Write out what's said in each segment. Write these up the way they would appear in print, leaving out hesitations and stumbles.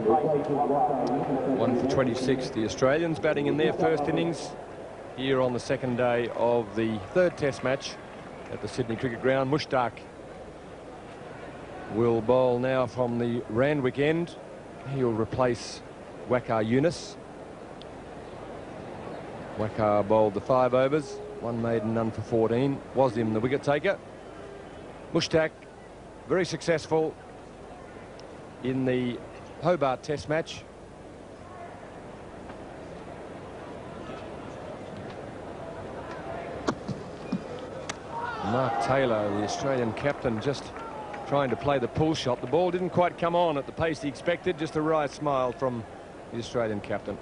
1 for 26, the Australians batting in their first innings here on the second day of the third test match at the Sydney Cricket Ground. Mushtaq will bowl now from the Randwick end. He'll replace Waqar Younis. Waqar bowled the 5 overs, 1 maiden, none for 14. Wasim the wicket taker. Mushtaq very successful in the Hobart test match. Mark Taylor, the Australian captain, just trying to play the pull shot. The ball didn't quite come on at the pace he expected. Just a wry smile from the Australian captain.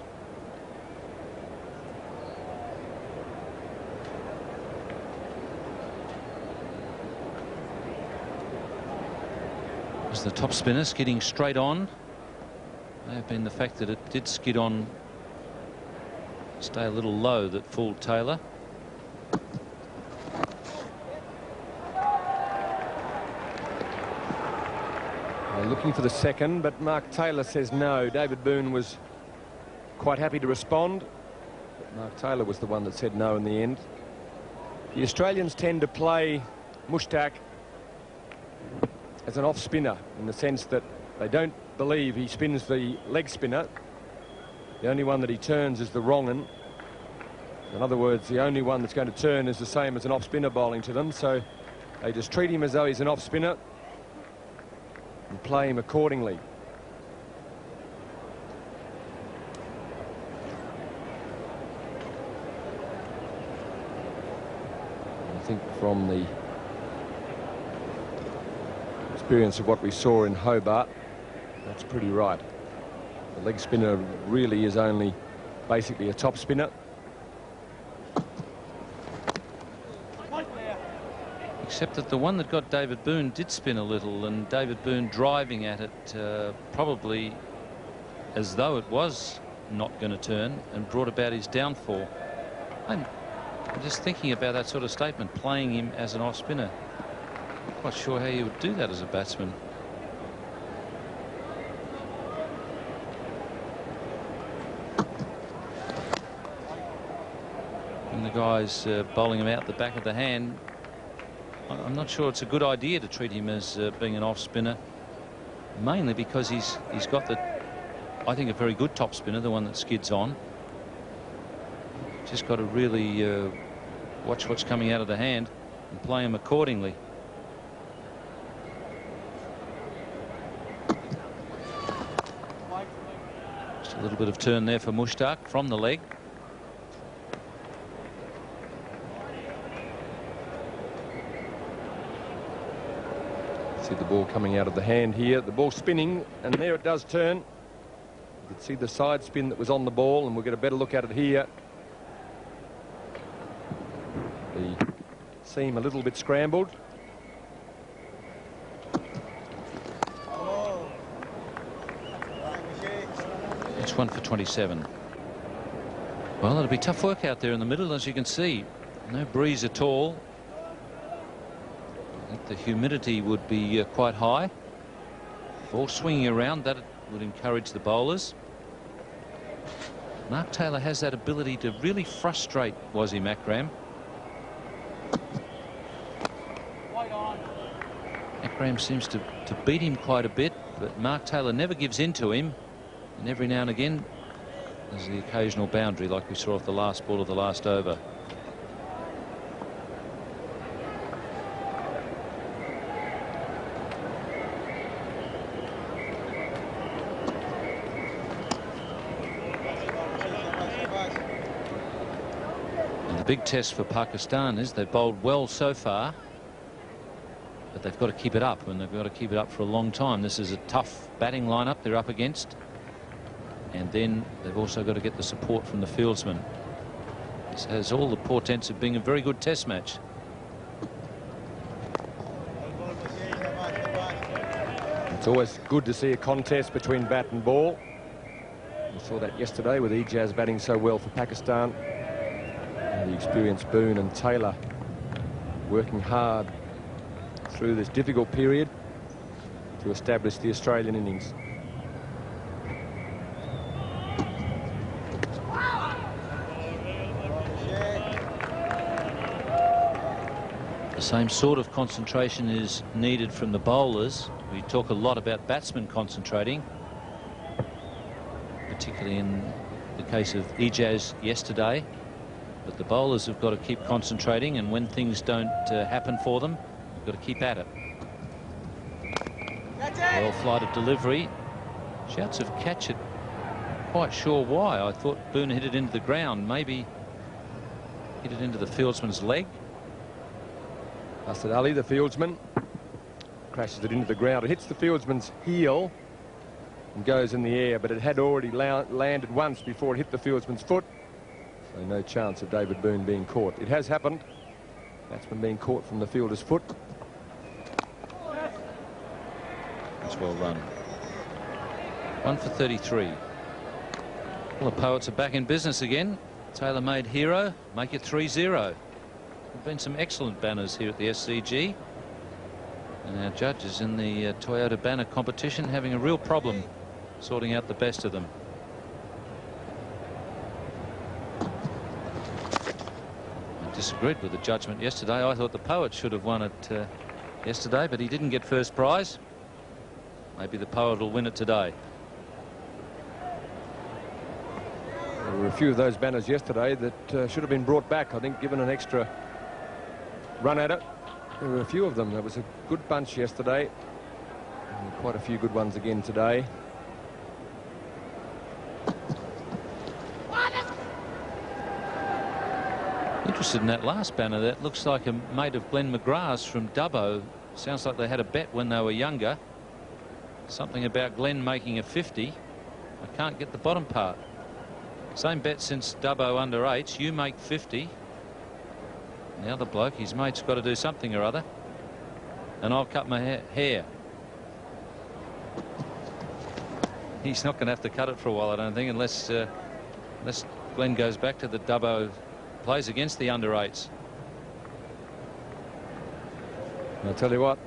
As the top spinner skidding straight on. May have been the fact that it did skid on, stay a little low, that fooled Taylor. Looking for the second, but Mark Taylor says no. David Boone was quite happy to respond, but Mark Taylor was the one that said no in the end. The Australians tend to play Mushtaq as an off spinner, in the sense that they don't believe he spins the leg spinner. The only one that he turns is the wrong one. In other words, the only one that's going to turn is the same as an off spinner bowling to them, so they just treat him as though he's an off spinner and play him accordingly. I think from the experience of what we saw in Hobart, that's pretty right. The leg spinner really is only basically a top spinner. Except that the one that got David Boone did spin a little, and David Boone driving at it probably as though it was not going to turn, and brought about his downfall. I'm just thinking about that sort of statement, playing him as an off spinner. Not quite sure how you would do that as a batsman. And the guys bowling him out the back of the hand. I'm not sure it's a good idea to treat him as being an off spinner, mainly because he's got the, I think, a very good top spinner, the one that skids on. Just got to really watch what's coming out of the hand and play him accordingly. Just a little bit of turn there for Mushtaq from the leg. See the ball coming out of the hand here, the ball spinning, and there it does turn. You can see the side spin that was on the ball, and we'll get a better look at it here. The seam a little bit scrambled. It's 1 for 27. Well, it'll be tough work out there in the middle, as you can see. No breeze at all. I think the humidity would be quite high. Ball swinging around, that would encourage the bowlers. Mark Taylor has that ability to really frustrate Wasim Akram. Akram seems to beat him quite a bit, but Mark Taylor never gives in to him. And every now and again, there's the occasional boundary, like we saw off the last ball of the last over. Big test for Pakistan is they've bowled well so far, but they've got to keep it up, and they've got to keep it up for a long time. This is a tough batting lineup they're up against, and then they've also got to get the support from the fieldsmen. This has all the portents of being a very good test match. It's always good to see a contest between bat and ball. We saw that yesterday with Ijaz batting so well for Pakistan. The experienced Boone and Taylor working hard through this difficult period to establish the Australian innings. Same sort of concentration is needed from the bowlers. We talk a lot about batsmen concentrating, particularly in the case of Ijaz yesterday. But the bowlers have got to keep concentrating, and when things don't happen for them, they've got to keep at it. Well flighted delivery. Shouts of catch it. Quite sure why. I thought Boon hit it into the ground. Maybe hit it into the fieldsman's leg. Asad Ali, the fieldsman, crashes it into the ground. It hits the fieldsman's heel and goes in the air, but it had already landed once before it hit the fieldsman's foot. So no chance of David Boon being caught. It has happened. Batsman being caught from the fielder's foot. That's well run. 1 for 33. Well, the Poets are back in business again. Taylor made hero, make it 3-0. There have been some excellent banners here at the SCG. And our judges in the Toyota banner competition having a real problem sorting out the best of them. I disagreed with the judgment yesterday. I thought the Poet should have won it yesterday, but he didn't get first prize. Maybe the Poet will win it today. There were a few of those banners yesterday that should have been brought back, I think, given an extra run at it. There were a few of them. There was a good bunch yesterday, and quite a few good ones again today. Interested in that last banner. That looks like a mate of Glenn McGrath's from Dubbo. Sounds like they had a bet when they were younger. Something about Glenn making a 50. I can't get the bottom part. Same bet since Dubbo under 8s. You make 50. And the other bloke, his mate's got to do something or other. And I'll cut my hair. He's not going to have to cut it for a while, I don't think, unless Glenn goes back to the Dubbo, plays against the under 8s. I'll tell you what,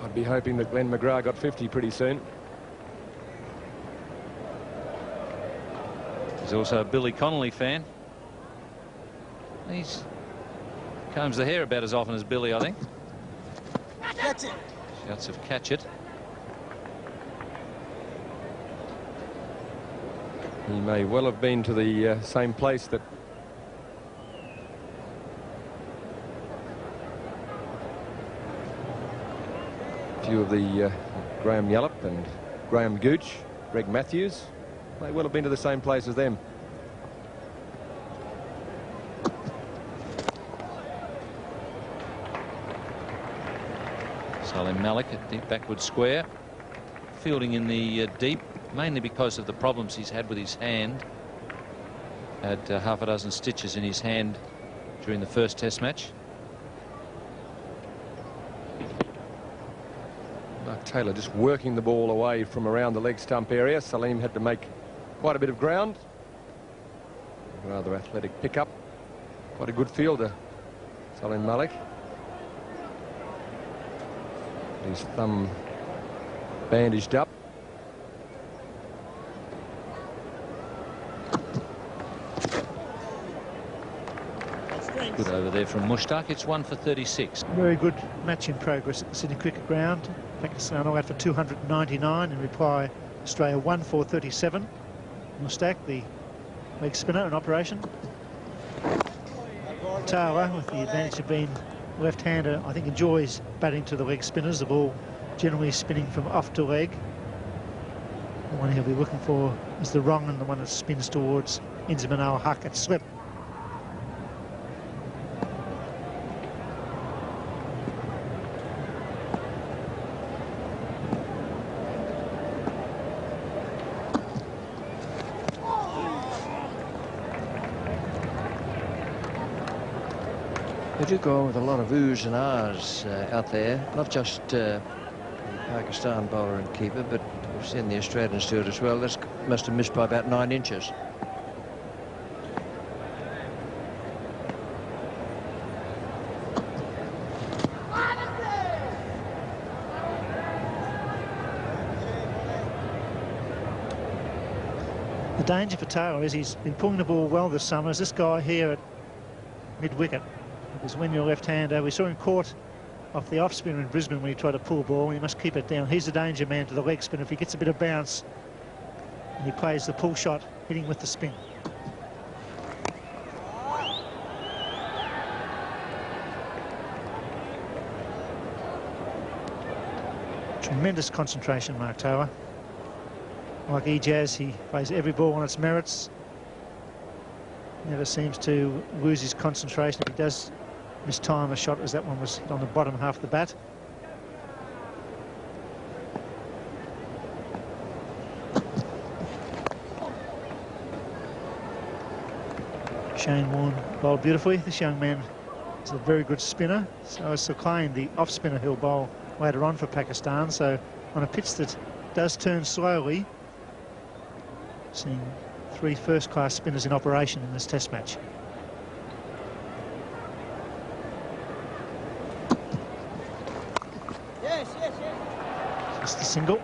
I'd be hoping that Glenn McGrath got 50 pretty soon. He's also a Billy Connolly fan. He's combs the hair about as often as Billy, I think. Catch it. Shouts of catch it. He may well have been to the same place that a few of the Graham Yallop and Graham Gooch, Greg Matthews, may well have been to the same place as them. Salim Malik at deep backward square, fielding in the deep, mainly because of the problems he's had with his hand. Had half a dozen stitches in his hand during the first Test match. Mark Taylor just working the ball away from around the leg stump area. Salim had to make quite a bit of ground. Rather athletic pickup. Quite a good fielder, Salim Malik. His thumb bandaged up. Good over there from Mushtaq. It's 1 for 36. Very good match in progress at the Sydney Cricket Ground. Pakistan all out for 299. In reply, Australia 1 for 37. Mushtaq, the leg spinner in operation. Taylor, with the advantage of being left-hander, I think enjoys batting to the leg spinners. The ball generally spinning from off to leg. The one he'll be looking for is the wrong, and the one that spins towards Inzamam al-Haq at slip. They do go on with a lot of oohs and ahs out there, not just the Pakistan bowler and keeper, but we've seen the Australians do it as well. That must have missed by about 9 inches. The danger for Taylor is he's been pulling the ball well this summer. As this guy here at mid-wicket, the Because when you're left-hander, we saw him caught off the off-spinner in Brisbane when he tried to pull ball. He must keep it down. He's a danger man to the leg spin. If he gets a bit of bounce and he plays the pull shot, hitting with the spin. Tremendous concentration, Mark Taylor. Like Ejaz, he plays every ball on its merits. Never seems to lose his concentration. If he does mistime a shot, as that one was hit on the bottom half of the bat. Shane Warne bowled beautifully. This young man is a very good spinner. So is Suklain, the off-spinner, he'll bowl later on for Pakistan. So on a pitch that does turn slowly, seeing 3 first-class spinners in operation in this test match. Yes. Just a single.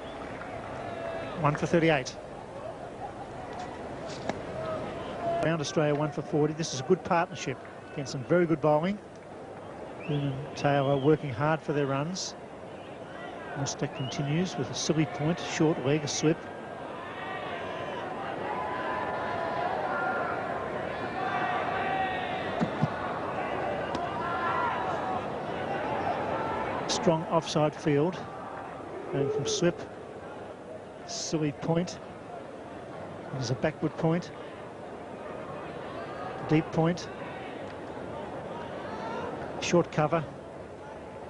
1 for 38. Round Australia 1 for 40. This is a good partnership against some very good bowling. Boone and Taylor working hard for their runs. Mustak continues with a silly point, short leg, a slip. Strong offside field, going from slip, silly point. There's a backward point, deep point, short cover,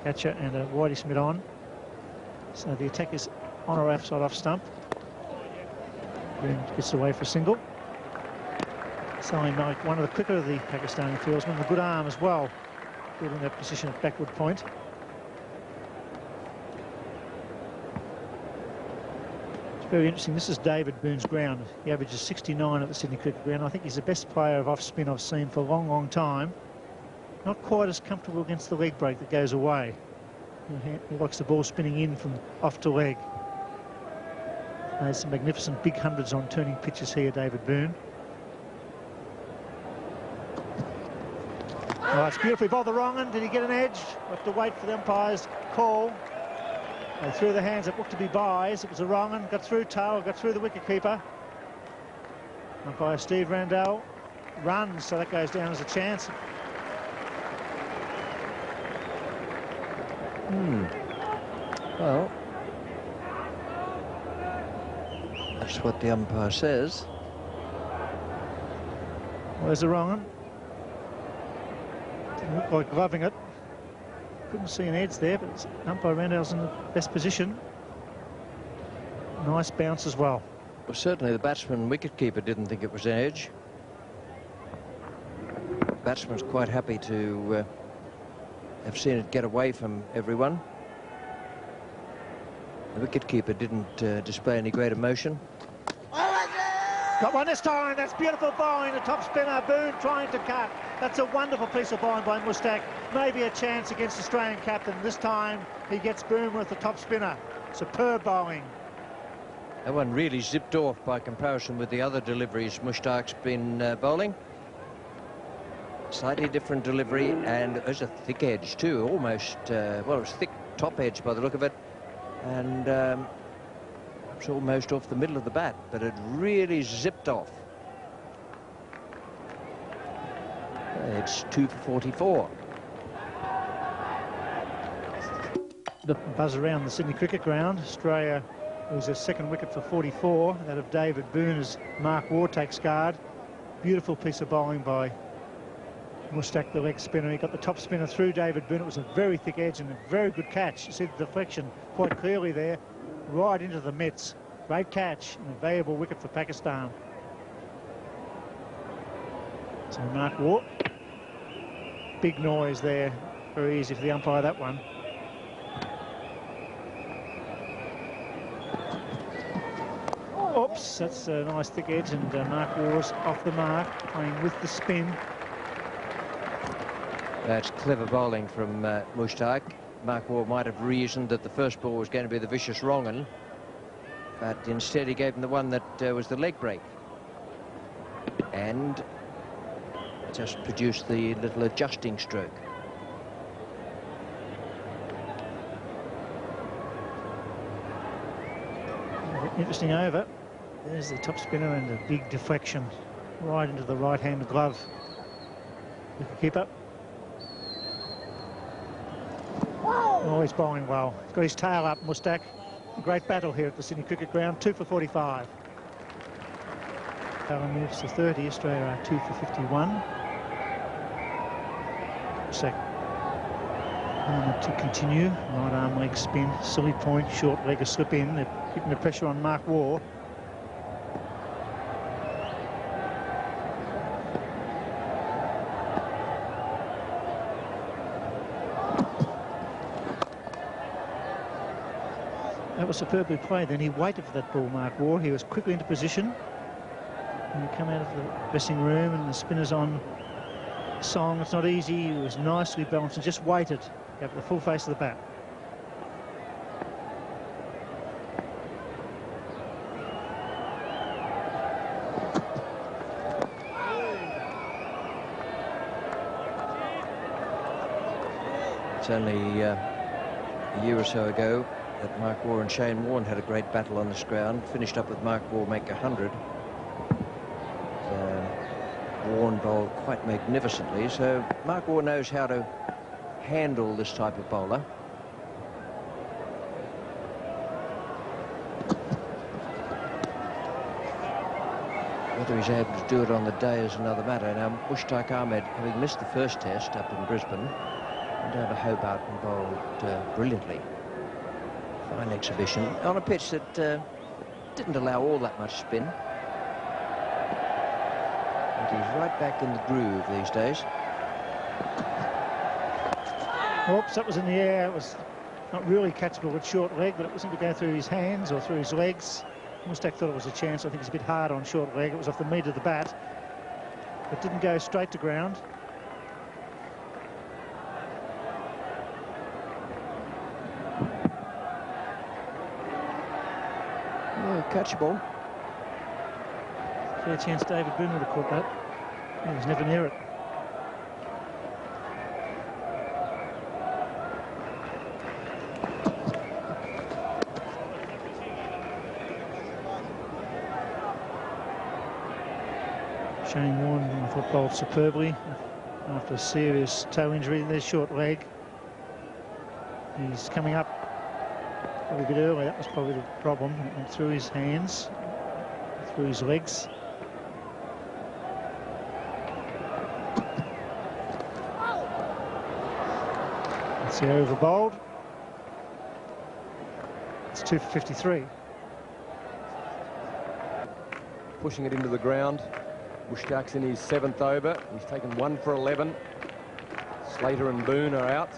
catcher and a wideish mid-on. So the attack is on or outside off stump. Green gets away for a single. Salim Malik, one of the quicker of the Pakistani fieldsmen, a good arm as well, good in that position at backward point. Very interesting. This is David Boone's ground. He averages 69 at the Sydney Cricket Ground. I think he's the best player of off-spin I've seen for a long, long time. Not quite as comfortable against the leg break that goes away. He likes the ball spinning in from off to leg. There's some magnificent big hundreds on turning pitches here, David Boone. Oh, it's beautifully bowled the wrong one. Did he get an edge? We'll have to wait for the umpire's call. They threw the hands that looked to be byes. It was a wrong one. Got through Taylor, got through the wicketkeeper. Umpire Steve Randall runs, so that goes down as a chance. Well, that's what the umpire says. Well, there's a wrong one. Didn't look like gloving it. Couldn't see an edge there, but umpire Randall's in the best position. Nice bounce as well. Well, certainly the batsman wicketkeeper didn't think it was an edge. The batsman's quite happy to have seen it get away from everyone. The wicketkeeper didn't display any great emotion. Got one this time. That's beautiful bowling. The top spinner, Boone, trying to cut. That's a wonderful piece of bowling by Mustak. Maybe a chance against Australian captain. This time he gets Boone with the top spinner. Superb bowling. That one really zipped off by comparison with the other deliveries Mustak's been bowling. Slightly different delivery, and there's a thick edge too, almost, well, it was thick top edge by the look of it, and it's almost off the middle of the bat, but it really zipped off. It's 2 for 44. The buzz around the Sydney Cricket Ground. Australia was a second wicket for 44. That of David Boone as Mark Waugh takes guard. Beautiful piece of bowling by Mustak, the leg spinner. He got the top spinner through David Boone. It was a very thick edge and a very good catch. You see the deflection quite clearly there, right into the mitts. Great catch and a valuable wicket for Pakistan. So Mark Waugh, big noise there. Very easy for the umpire, that one. Oops, that's a nice thick edge, and Mark Waugh's off the mark, playing with the spin. That's clever bowling from Mustak. Mark Waugh might have reasoned that the first ball was going to be the vicious wrong one, but instead he gave him the one that was the leg break, and just produced the little adjusting stroke. Interesting over. There's the top spinner and a big deflection right into the right-hand glove. Wicketkeeper. Oh, he's bowling well. He's got his tail up, Mushtaq. A great battle here at the Sydney Cricket Ground. 2 for 45. Allen moves to 30. Australia are 2 for 51. Mushtaq to continue. Right arm leg spin, silly point, short leg a slip in. They're keeping the pressure on Mark Waugh. That was superbly played. Then he waited for that ball, Mark Waugh. He was quickly into position. When you come out of the dressing room and the spinner's on song, it's not easy. He was nicely balanced and just waited. Gave the full face of the bat. It's only a year or so ago that Mark Waugh and Shane Warne had a great battle on this ground. Finished up with Mark Waugh make 100. Warne bowled quite magnificently, so Mark Waugh knows how to handle this type of bowler. Whether he's able to do it on the day is another matter. Now, Mushtaq Ahmed, having missed the first test up in Brisbane, went down to Hobart and bowled brilliantly. Fine exhibition on a pitch that didn't allow all that much spin. But he's right back in the groove these days. Oops, that was in the air. It was not really catchable with short leg, but it wasn't to go through his hands or through his legs. Mushtaq thought it was a chance. I think it's a bit hard on short leg. It was off the meat of the bat, but didn't go straight to ground. Yeah, catchable. Fair chance David Boone would have caught that. He was never near it. Shane Warne, I thought, bowled superbly after a serious toe injury. There's short leg. He's coming up probably a bit early. That was probably the problem. It went through his hands, through his legs. That's the over bowled. It's 2 for 53. Pushing it into the ground. Mushtaq's in his 7th over. He's taken 1 for 11. Slater and Boone are out.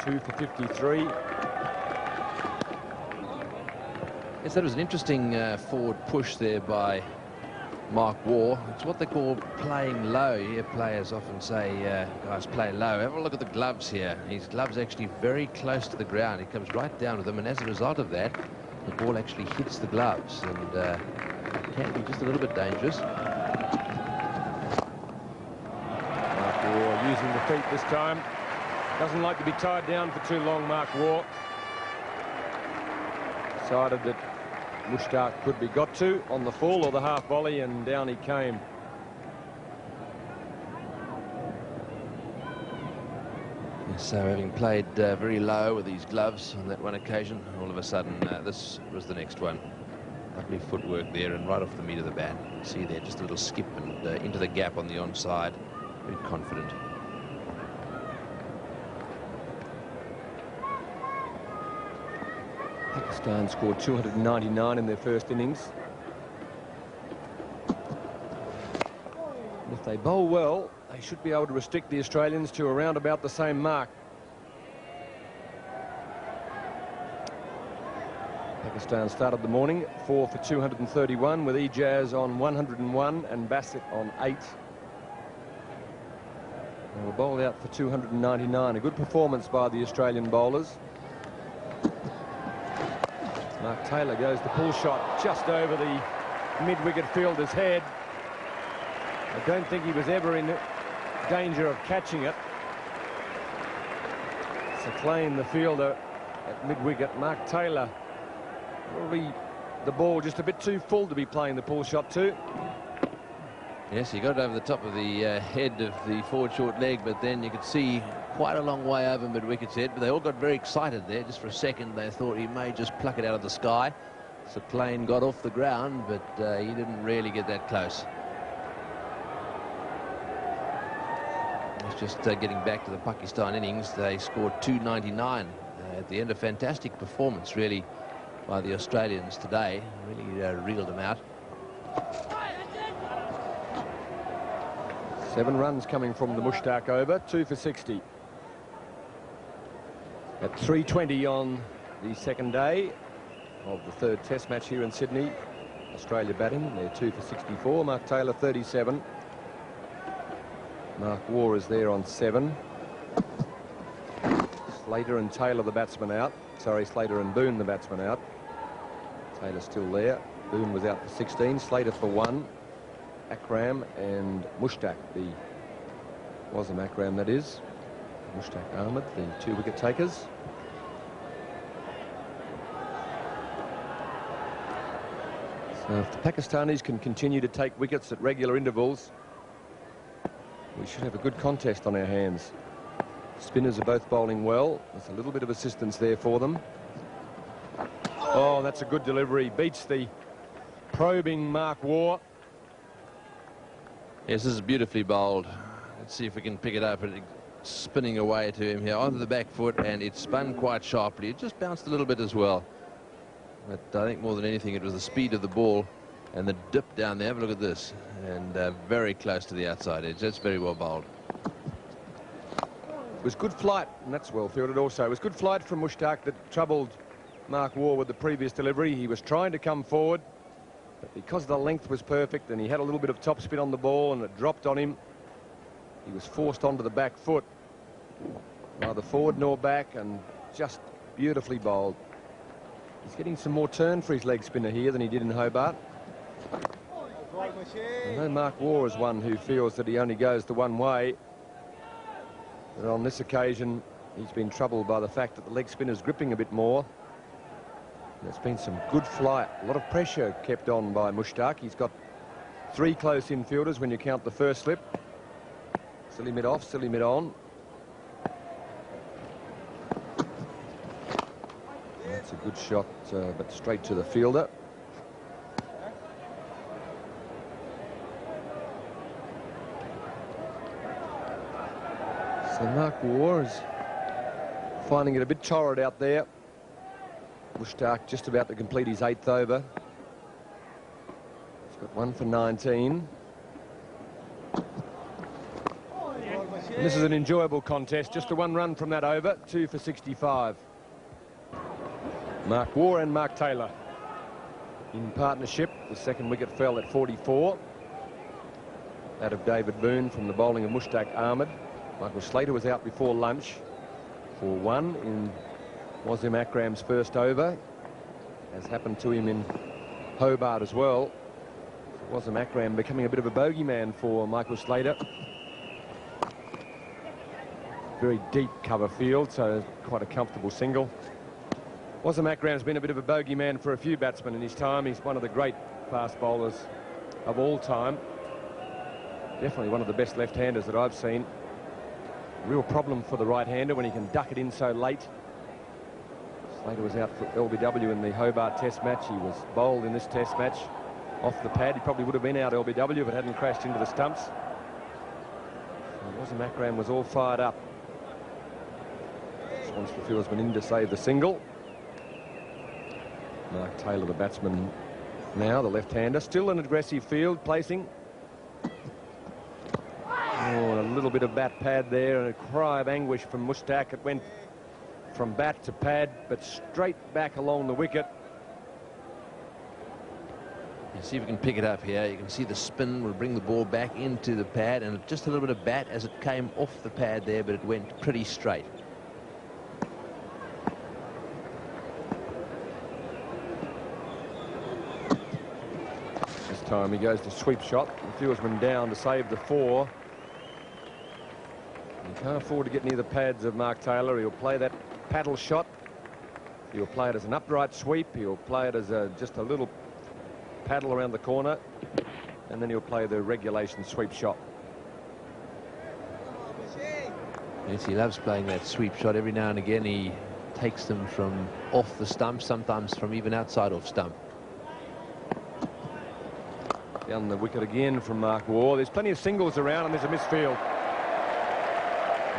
2 for 53. Yes, that was an interesting forward push there by Mark Waugh. It's what they call playing low. You hear players often say, guys, play low. Have a look at the gloves here. His gloves actually very close to the ground. He comes right down with them, and as a result of that, the ball actually hits the gloves, and it can be just a little bit dangerous. Mark Waugh using the feet this time. Doesn't like to be tied down for too long, Mark Waugh. Decided that Mushtaq could be got to on the full or the half volley, and down he came. So having played very low with these gloves on that one occasion, all of a sudden this was the next one. Lovely footwork there and right off the meat of the bat. See there, just a little skip and into the gap on the onside. Very confident. Pakistan scored 299 in their first innings. And if they bowl well, they should be able to restrict the Australians to around about the same mark. Pakistan started the morning 4 for 231 with Ijaz on 101 and Bassett on 8. They were bowled out for 299. A good performance by the Australian bowlers. Mark Taylor goes the pull shot just over the mid-wicket fielder's head. I don't think he was ever in danger of catching it. Saqlain, the fielder at mid-wicket. Mark Taylor probably the ball just a bit too full to be playing the pull shot too. Yes, he got it over the top of the head of the forward short leg, but then you could see quite a long way over mid-wicket's head. But they all got very excited there. Just for a second, they thought he may just pluck it out of the sky. So Klein got off the ground, but he didn't really get that close. It's just getting back to the Pakistan innings. They scored 299 at the end. A fantastic performance, really, by the Australians today. Really reeled them out. 7 runs coming from the Mushtaq over, 2 for 60. At 3:20 on the second day of the third test match here in Sydney. Australia batting, they're 2 for 64. Mark Taylor 37. Mark Waugh is there on 7. Slater and Taylor the batsman out. Sorry, Slater and Boone the batsman out. Taylor still there. Boone was out for 16. Slater for 1. Akram and Mushtaq, the Wasem Akram that is. Mushtaq Ahmed, the 2 wicket takers. So if the Pakistanis can continue to take wickets at regular intervals, we should have a good contest on our hands. Spinners are both bowling well. There's a little bit of assistance there for them. Oh, that's a good delivery. Beats the probing Mark Waugh. Yes, this is beautifully bowled. Let's see if we can pick it up. It's spinning away to him here onto the back foot, and it spun quite sharply. It just bounced a little bit as well. But I think more than anything, it was the speed of the ball and the dip down there. Have a look at this. And very close to the outside edge. That's very well bowled. It was good flight, and that's well fielded also. It was good flight from Mushtaq that troubled Mark Waugh with the previous delivery. He was trying to come forward, but because the length was perfect and he had a little bit of top spin on the ball and it dropped on him, he was forced onto the back foot. Neither forward nor back, and just beautifully bowled. He's getting some more turn for his leg spinner here than he did in Hobart. I know Mark Waugh is one who feels that he only goes the one way. But on this occasion, he's been troubled by the fact that the leg spinner's gripping a bit more. There's been some good flight. A lot of pressure kept on by Mushtaq. He's got 3 close infielders when you count the first slip. Silly mid off, silly mid on. That's a good shot, but straight to the fielder. So Mark Waugh is finding it a bit torrid out there. Mushtaq just about to complete his 8th over. He's got 1 for 19. And this is an enjoyable contest. Just a 1 run from that over. 2 for 65. Mark Waugh and Mark Taylor in partnership. The second wicket fell at 44. That of David Boone from the bowling of Mushtaq Ahmed. Michael Slater was out before lunch for 1 in Wasem Akram's first over, as happened to him in Hobart as well. Wasem Akram becoming a bit of a bogeyman for Michael Slater. Very deep cover field, so quite a comfortable single. Wasem Akram's been a bit of a bogeyman for a few batsmen in his time. He's one of the great fast bowlers of all time. Definitely one of the best left-handers that I've seen. Real problem for the right-hander when he can duck it in so late. Slater was out for LBW in the Hobart Test match. He was bowled in this Test match off the pad. He probably would have been out LBW if it hadn't crashed into the stumps. So Wasem Akram was all fired up. Once the fieldsman in to save the single. Mark Taylor, the batsman now, the left-hander. Still an aggressive field, placing. Oh, and a little bit of bat pad there, and a cry of anguish from Mushtaq. It went from bat to pad, but straight back along the wicket. You see if we can pick it up here. You can see the spin will bring the ball back into the pad, and just a little bit of bat as it came off the pad there, but it went pretty straight. This time he goes to sweep shot. The fieldsman down to save the 4. He can't afford to get near the pads of Mark Taylor. He'll play that paddle shot. He'll play it as an upright sweep. He'll play it as just a little paddle around the corner. And then he'll play the regulation sweep shot. Yes, he loves playing that sweep shot. Every now and again he takes them from off the stump, sometimes from even outside off stump. Down the wicket again from Mark Waugh. There's plenty of singles around and there's a misfield.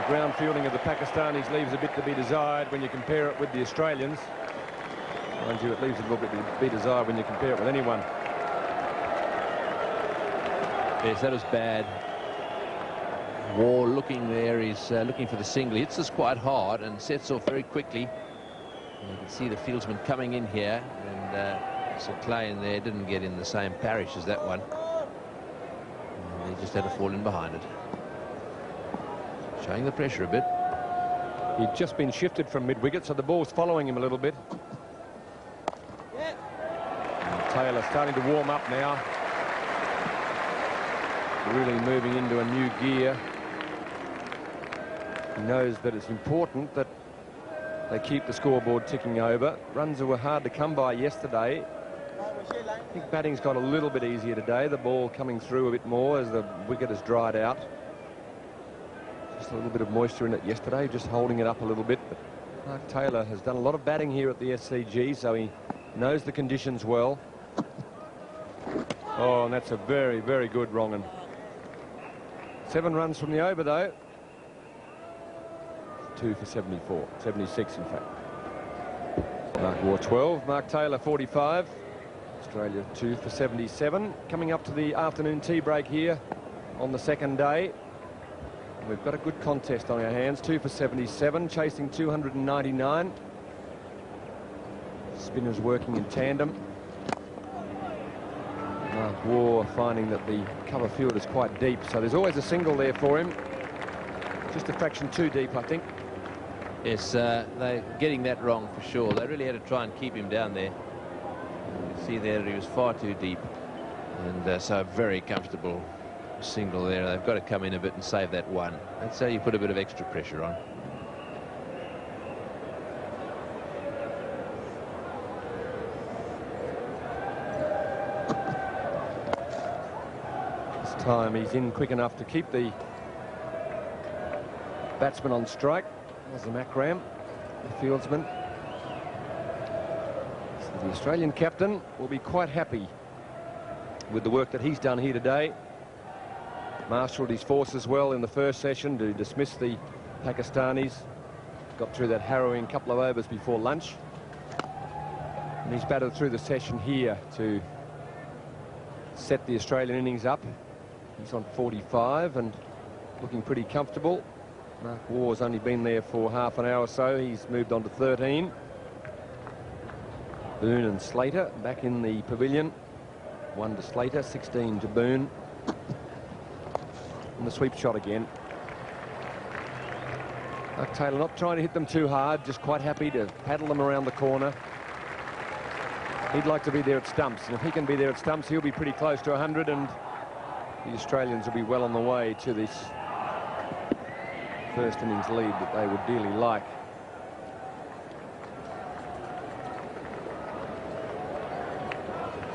The ground fielding of the Pakistanis leaves a bit to be desired when you compare it with the Australians. Mind you, it leaves a little bit to be desired when you compare it with anyone. Yes, that was bad. Waugh looking there, he's looking for the single. He hits this quite hard and sets off very quickly. And you can see the fieldsman coming in here, and Sir Clay in there didn't get in the same parish as that one. And he just had to fall in behind it. Showing the pressure a bit. He'd just been shifted from mid-wicket, so the ball's following him a little bit. And Taylor starting to warm up now. Really moving into a new gear. He knows that it's important that they keep the scoreboard ticking over. Runs were hard to come by yesterday. I think batting's got a little bit easier today. The ball coming through a bit more as the wicket has dried out. Just a little bit of moisture in it yesterday, just holding it up a little bit. But Mark Taylor has done a lot of batting here at the SCG, so he knows the conditions well. Oh, and that's a very, very good wrong-un. 7 runs from the over, though. 2 for 74, 76 in fact. Mark Waugh 12, Mark Taylor 45. Australia 2 for 77. Coming up to the afternoon tea break here on the second day. We've got a good contest on our hands. 2 for 77, chasing 299. Spinners working in tandem. Mark Waugh finding that the cover field is quite deep, so there's always a single there for him. Just a fraction too deep, I think. Yes, they're getting that wrong for sure. They really had to try and keep him down there. You can see there that he was far too deep, and so a very comfortable single there. They've got to come in a bit and save that one. That's how you put a bit of extra pressure on. This time he's in quick enough to keep the batsman on strike. There's the Makram, the fieldsman. So the Australian captain will be quite happy with the work that he's done here today. Marshalled his forces well in the first session to dismiss the Pakistanis. Got through that harrowing couple of overs before lunch. And he's battled through the session here to set the Australian innings up. He's on 45 and looking pretty comfortable. Mark Waugh's only been there for half an hour or so. He's moved on to 13. Boone and Slater back in the pavilion. 1 to Slater, 16 to Boone. And the sweep shot again. Mark Taylor not trying to hit them too hard, just quite happy to paddle them around the corner. He'd like to be there at stumps, and if he can be there at stumps, he'll be pretty close to 100, and the Australians will be well on the way to this first innings lead that they would dearly like.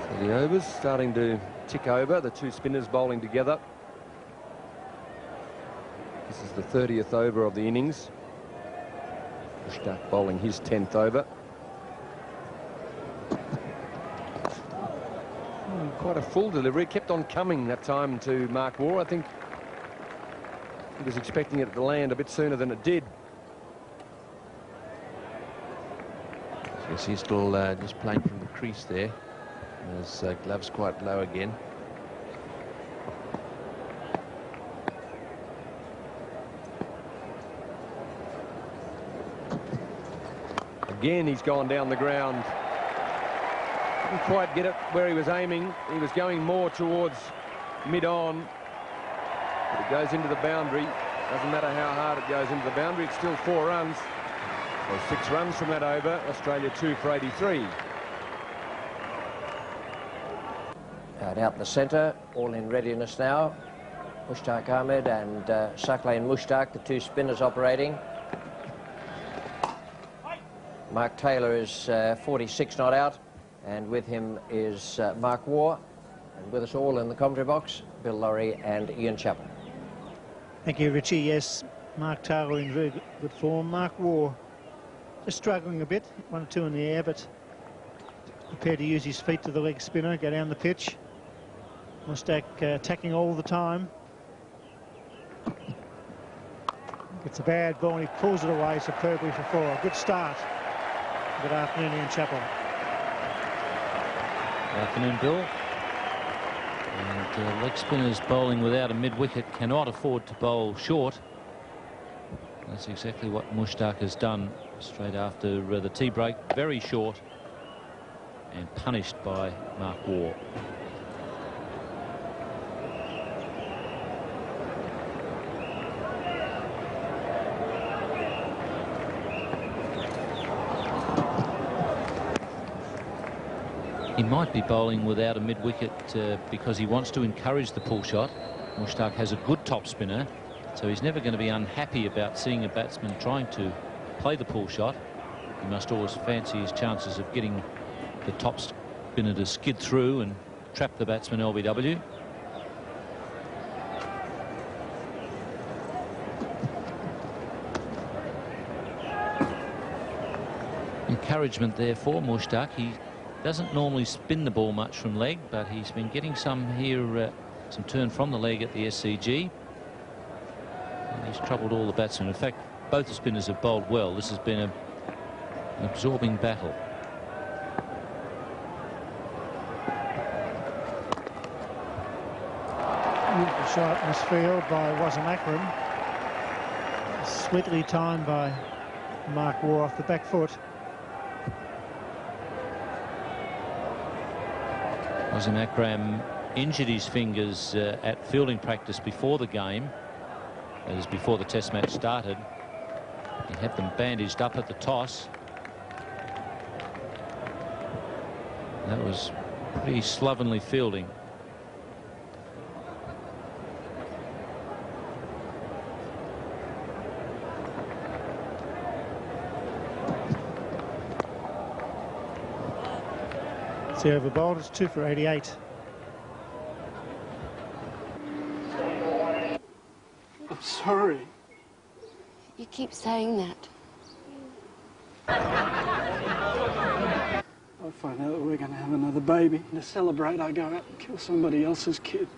So the overs starting to tick over, the two spinners bowling together. This is the 30th over of the innings. Mushtaq bowling his 10th over. Quite a full delivery, kept on coming that time to Mark Waugh. I think he was expecting it to land a bit sooner than it did. Yes, he's still just playing from the crease there. His gloves quite low again. Again, he's gone down the ground. Didn't quite get it where he was aiming. He was going more towards mid-on. But it goes into the boundary. Doesn't matter how hard it goes into the boundary. It's still 4 runs. So 6 runs from that over. Australia 2 for 83. Out in the centre, all in readiness now. Mushtaq Ahmed and Saqlain Mushtaq, the two spinners operating. Mark Taylor is 46 not out, and with him is Mark Waugh. And with us all in the commentary box, Bill Laurie and Ian Chappell. Thank you, Richie. Yes, Mark Taylor in very good form. Mark Waugh just struggling a bit, 1 or 2 in the air, but prepared to use his feet to the leg spinner, go down the pitch. Mushtaq attacking all the time. It's a bad ball and he pulls it away superbly for 4. Good start. Good afternoon, Ian Chappell. Good afternoon, Bill. And leg spinners bowling without a mid-wicket cannot afford to bowl short. That's exactly what Mushtaq has done straight after the tea break. Very short and punished by Mark Waugh. He might be bowling without a mid-wicket because he wants to encourage the pull shot. Mushtaq has a good top spinner, so he's never going to be unhappy about seeing a batsman trying to play the pull shot. He must always fancy his chances of getting the top spinner to skid through and trap the batsman LBW. Encouragement there for Mushtaq. He doesn't normally spin the ball much from leg, but he's been getting some here, some turn from the leg at the SCG. And he's troubled all the batsmen. In fact, both the spinners have bowled well. This has been an absorbing battle. Beautiful shot misfield by Wasim Akram. Sweetly timed by Mark Waugh off the back foot. Wasim Akram injured his fingers at fielding practice before the game, that is before the test match started. He had them bandaged up at the toss. That was pretty slovenly fielding. See over bowled, it's 2 for 88. I'm sorry. You keep saying that. I find out that we're going to have another baby. And to celebrate, I go out and kill somebody else's kid.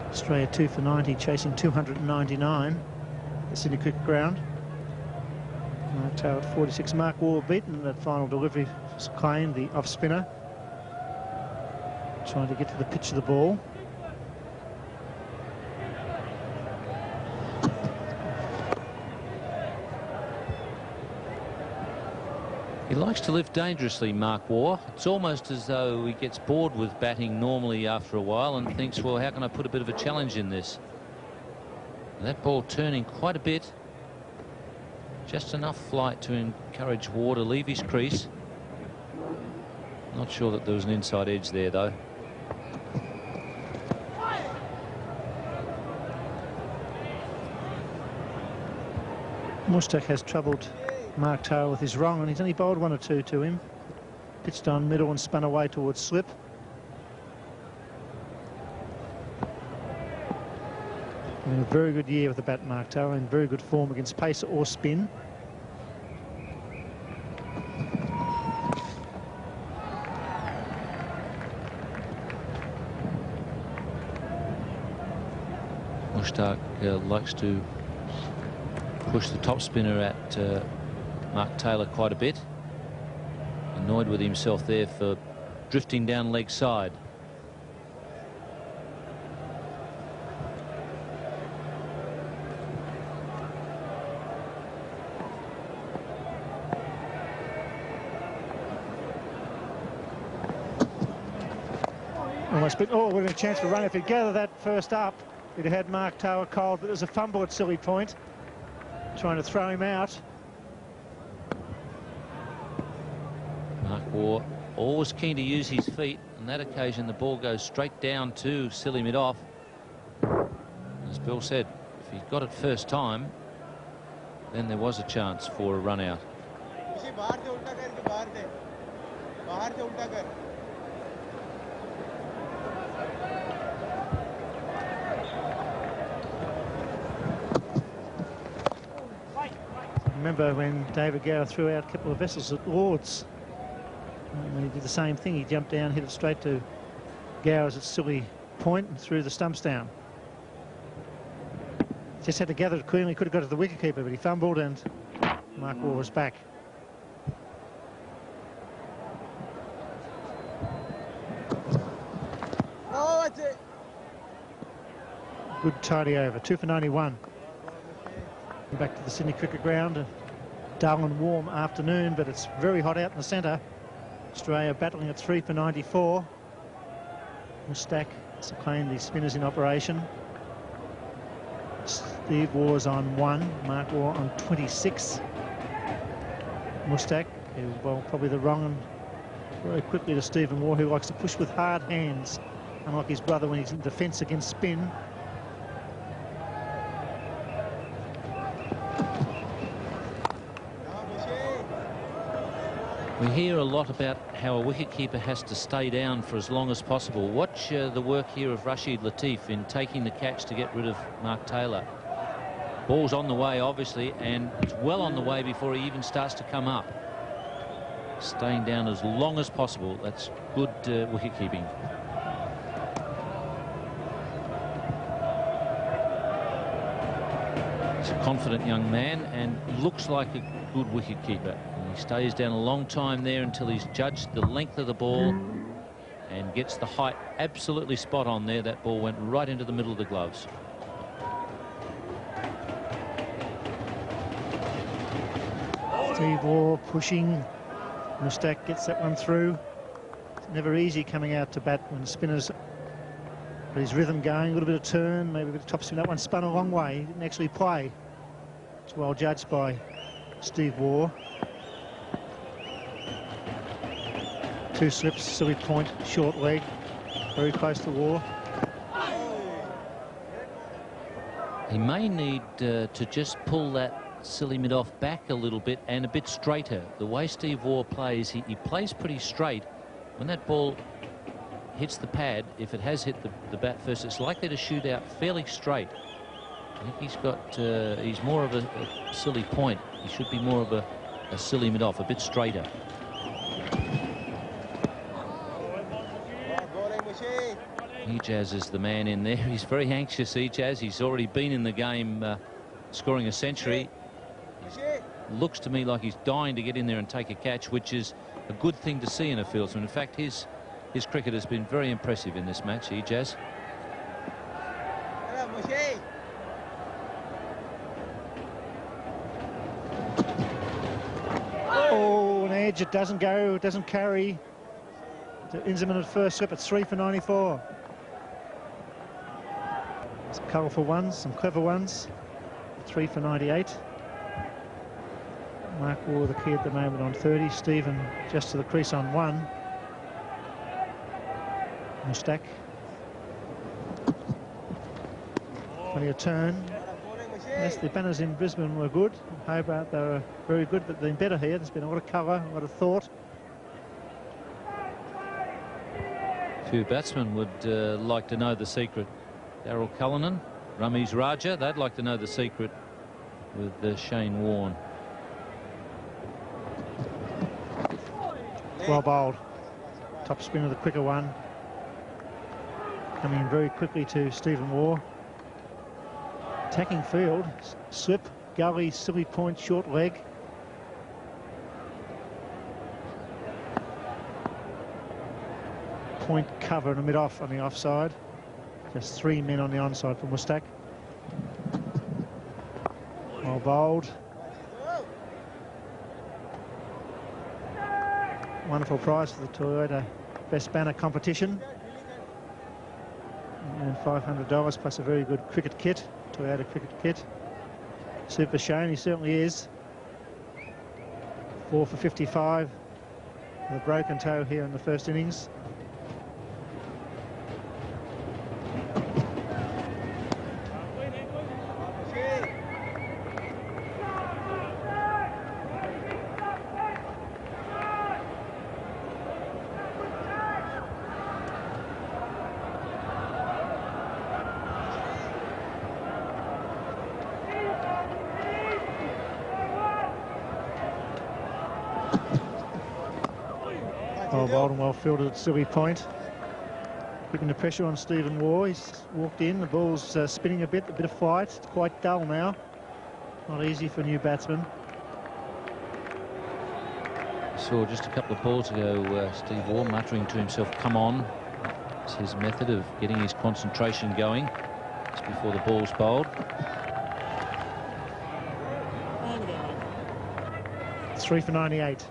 Australia 2 for 90, chasing 299. The Sydney Cricket Ground. Mark Taylor at 46. Mark Waugh beaten in that final delivery. Claimed the off spinner. Trying to get to the pitch of the ball. He likes to live dangerously, Mark Waugh. It's almost as though he gets bored with batting normally after a while and thinks, well, how can I put a bit of a challenge in this? And that ball turning quite a bit. Just enough flight to encourage Waugh to leave his crease. Not sure that there was an inside edge there, though. Mushtaq has troubled Mark Taylor with his wrong, and he's only bowled 1 or 2 to him. Pitched on middle and spun away towards slip. A very good year with the bat, Mark Taylor, in very good form against pace or spin. Mushtaq likes to push the top spinner at Mark Taylor quite a bit. Annoyed with himself there for drifting down leg side. Almost been, oh, with a chance for run. If he'd gathered that first up, he'd have had Mark Taylor cold, but there's a fumble at silly point. Trying to throw him out. Mark Waugh always keen to use his feet. On that occasion, the ball goes straight down to silly mid-off. Bill said, if he got it first time, then there was a chance for a run out. Remember when David Gower threw out a couple of vessels at Lord's, and he did the same thing. He jumped down, hit it straight to Gowers at Silly Point and threw the stumps down. Just had to gather it cleanly. Could have got to the wicketkeeper, but he fumbled and Mark Waugh was back. Oh, that's it. Good tidy over. 2 for 91. Back to the Sydney Cricket Ground. A dull and warm afternoon, but it's very hot out in the centre. Australia battling at 3 for 94. Mustak has claimed the spinners in operation. Steve Waugh's on 1, Mark Waugh on 26. Mustak is, well, probably the wrong one very quickly to Stephen Waugh, who likes to push with hard hands, unlike his brother when he's in defence against spin. We hear a lot about how a wicketkeeper has to stay down for as long as possible. Watch the work here of Rashid Latif in taking the catch to get rid of Mark Taylor. Ball's on the way, obviously, and it's well on the way before he even starts to come up. Staying down as long as possible. That's good wicket-keeping. He's a confident young man and looks like a good wicket-keeper. He stays down a long time there until he's judged the length of the ball and gets the height absolutely spot on there. That ball went right into the middle of the gloves. Steve Waugh pushing. Mustak gets that one through. It's never easy coming out to bat when the spinners got his rhythm going. A little bit of turn, maybe a bit of top spin. That one spun a long way. He didn't actually play. It's well judged by Steve Waugh. 2 slips, Silly Point, short leg, very close to Waugh. He may need to just pull that silly mid-off back a little bit and a bit straighter. The way Steve Waugh plays, he plays pretty straight. When that ball hits the pad, if it has hit the bat first, it's likely to shoot out fairly straight. I think he's more of a silly point. He should be more of a silly mid-off, a bit straighter. Ijaz is the man in there. He's very anxious, Ijaz. He's already been in the game scoring a century. Looks to me like he's dying to get in there and take a catch, which is a good thing to see in a fieldsman. In fact, his cricket has been very impressive in this match, Ijaz. Oh, an edge. It doesn't go. It doesn't carry. To Inzerman at first slip. It's 3 for 94. Some colourful ones, some clever ones. 3 for 98. Mark Waugh the key at the moment on 30. Stephen just to the crease on 1. Mustak. Plenty of turn. Yes, the banners in Brisbane were good. Hobart, they were very good, but they've been better here. There's been a lot of cover, a lot of thought. Few batsmen would like to know the secret. Darryl Cullinan, Ramesh Raja, they'd like to know the secret with Shane Warne. Well bowled. Top spin of the quicker one. Coming in very quickly to Stephen Waugh. Attacking field. Slip, gully, Silly Point, short leg. Point cover and a mid-off on the offside. Just 3 men on the onside for Mustak. Well bowled. Wonderful prize for the Toyota Best Banner competition. And $500 plus a very good cricket kit, Toyota cricket kit. Super Shane, he certainly is. 4 for 55 with a broken toe here in the first innings. Well bowled and well fielded at Sylvie Point. Putting the pressure on Stephen Waugh. He's walked in, the ball's spinning a bit of fight. It's quite dull now. Not easy for a new batsman. Saw just a couple of balls ago Steve Waugh muttering to himself, come on. It's his method of getting his concentration going just before the ball's bowled. 3 for 98.